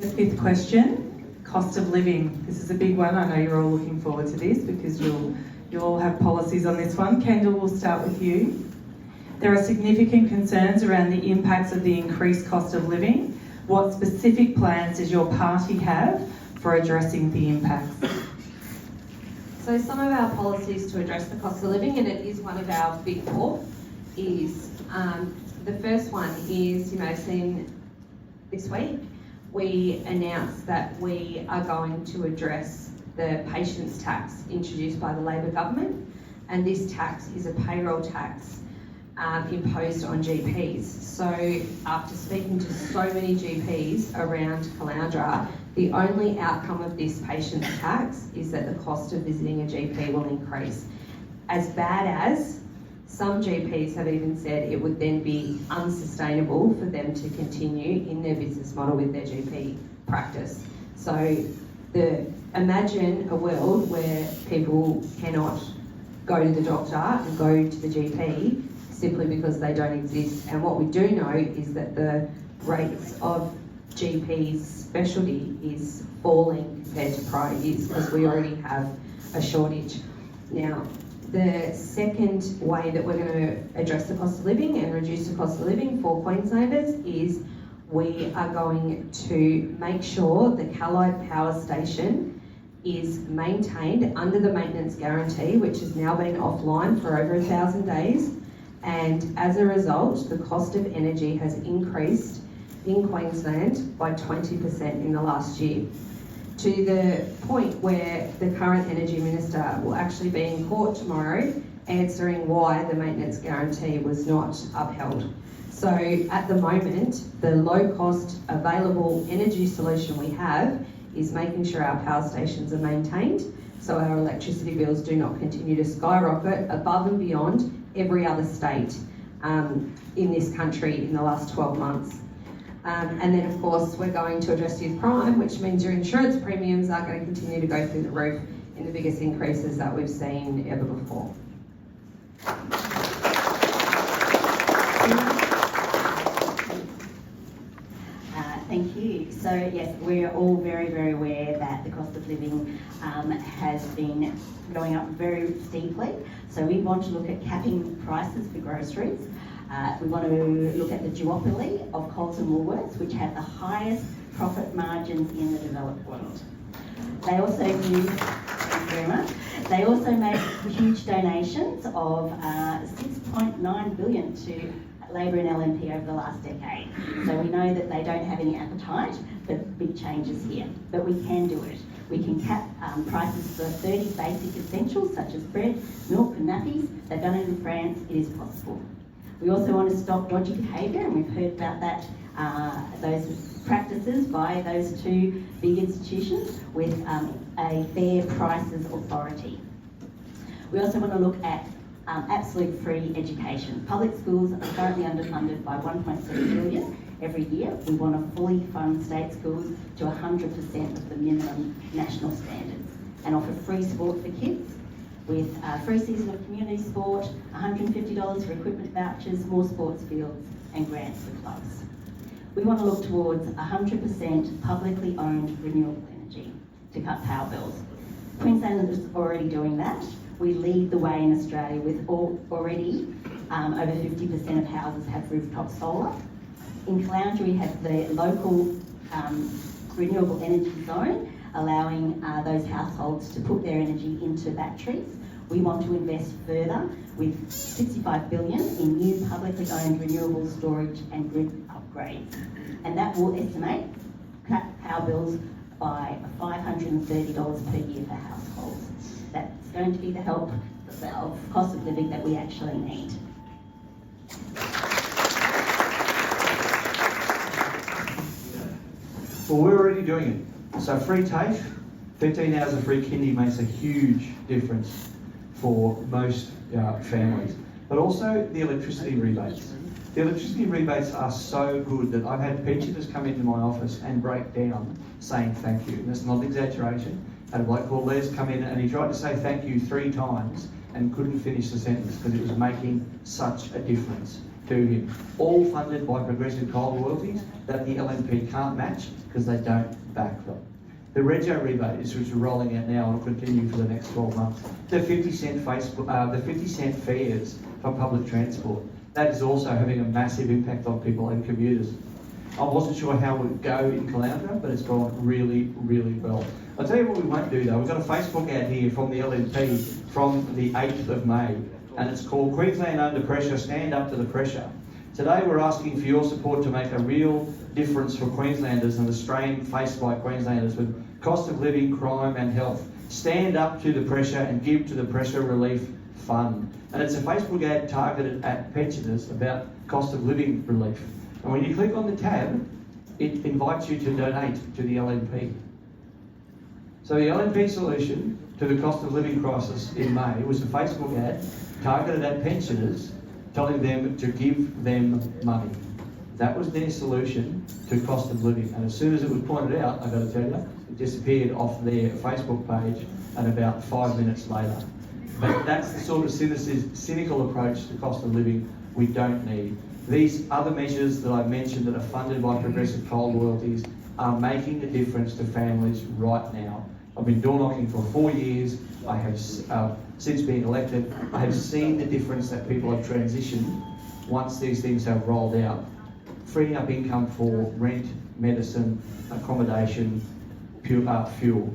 The fifth question, cost of living. This is a big one. I know you're all looking forward to this because you'll all have policies on this one. Kendall, we'll start with you. There are significant concerns around the impacts of the increased cost of living. What specific plans does your party have for addressing the impacts? So some of our policies to address the cost of living, and it is one of our big four, is the first one is, you may have seen this week, we announced that we are going to address the patients tax introduced by the Labor government, and this tax is a payroll tax imposed on GPs. So after speaking to so many GPs around Caloundra, the only outcome of this patients tax is that the cost of visiting a GP will increase. As bad as some GPs have even said it would then be unsustainable for them to continue in their business model with their GP practice. So imagine a world where people cannot go to the doctor and go to the GP simply because they don't exist. And what we do know is that the rates of GPs specialty is falling compared to prior years because we already have a shortage. Now, the second way that we're going to address the cost of living and reduce the cost of living for Queenslanders is we are going to make sure the Callide Power Station is maintained under the maintenance guarantee, which has now been offline for over 1,000 days. And as a result, the cost of energy has increased in Queensland by 20% in the last year, to the point where the current Energy Minister will actually be in court tomorrow answering why the maintenance guarantee was not upheld. So at the moment, the low cost available energy solution we have is making sure our power stations are maintained so our electricity bills do not continue to skyrocket above and beyond every other state in this country in the last 12 months. And then of course we're going to address youth crime, which means your insurance premiums are going to continue to go through the roof in the biggest increases that we've seen ever before. Thank you. So yes, we're all very, very aware that the cost of living has been going up very steeply. So we want to look at capping prices for groceries. We want to look at the duopoly of Coles and Woolworths, which have the highest profit margins in the developed world. They also use, thank you very much, they also make huge donations of $6.9 billion to Labor and LNP over the last decade. So we know that they don't have any appetite for big changes here, but we can do it. We can cap prices for 30 basic essentials such as bread, milk and nappies. They've done it in France, it is possible. We also want to stop dodgy behaviour, and we've heard about that, those practices by those two big institutions with a fair prices authority. We also want to look at absolute free education. Public schools are currently underfunded by $1.7 billion every year. We want to fully fund state schools to 100% of the minimum national standards and offer free sport for kids with a free season of community sport, $150 for equipment vouchers, more sports fields and grants for clubs. We want to look towards 100% publicly owned renewable energy to cut power bills. Queensland is already doing that. We lead the way in Australia with already over 50% of houses have rooftop solar. In Caloundra we have the local renewable energy zone, allowing those households to put their energy into batteries. We want to invest further with $65 billion in new publicly owned renewable storage and grid upgrades. And that will estimate cut power bills by $530 per year for households. That's going to be the help of cost of living that we actually need. Well, we're already doing it. So free TAFE, 15 hours of free kindy makes a huge difference for most families. But also the electricity rebates. The electricity rebates are so good that I've had pensioners come into my office and break down saying thank you. And that's not an exaggeration. I had a bloke called Les come in and he tried to say thank you 3 times and couldn't finish the sentence because it was making such a difference to him, all funded by progressive coal royalties that the LNP can't match because they don't back them. The Rego rebate is which we're rolling out now and will continue for the next 12 months. The 50-cent the 50-cent fares for public transport. That is also having a massive impact on people and commuters. I wasn't sure how it would go in Caloundra, but it's gone really, really well. I'll tell you what we won't do though. We've got a Facebook ad here from the LNP from the 8th of May, and it's called Queensland Under Pressure, Stand Up to the Pressure. Today we're asking for your support to make a real difference for Queenslanders and the strain faced by Queenslanders with cost of living, crime and health. Stand up to the pressure and give to the Pressure Relief Fund. And it's a Facebook ad targeted at pensioners about cost of living relief. And when you click on the tab, it invites you to donate to the LNP. So the LNP solution to the cost of living crisis in May was a Facebook ad targeted at pensioners, telling them to give them money. That was their solution to cost of living. And as soon as it was pointed out, I've got to tell you, it disappeared off their Facebook page and about 5 minutes later. But that's the sort of cynical approach to cost of living we don't need. These other measures that I've mentioned that are funded by progressive coal royalties are making a difference to families right now. I've been door knocking for 4 years. I have, since being elected, I have seen the difference that people have transitioned once these things have rolled out. Freeing up income for rent, medicine, accommodation, fuel.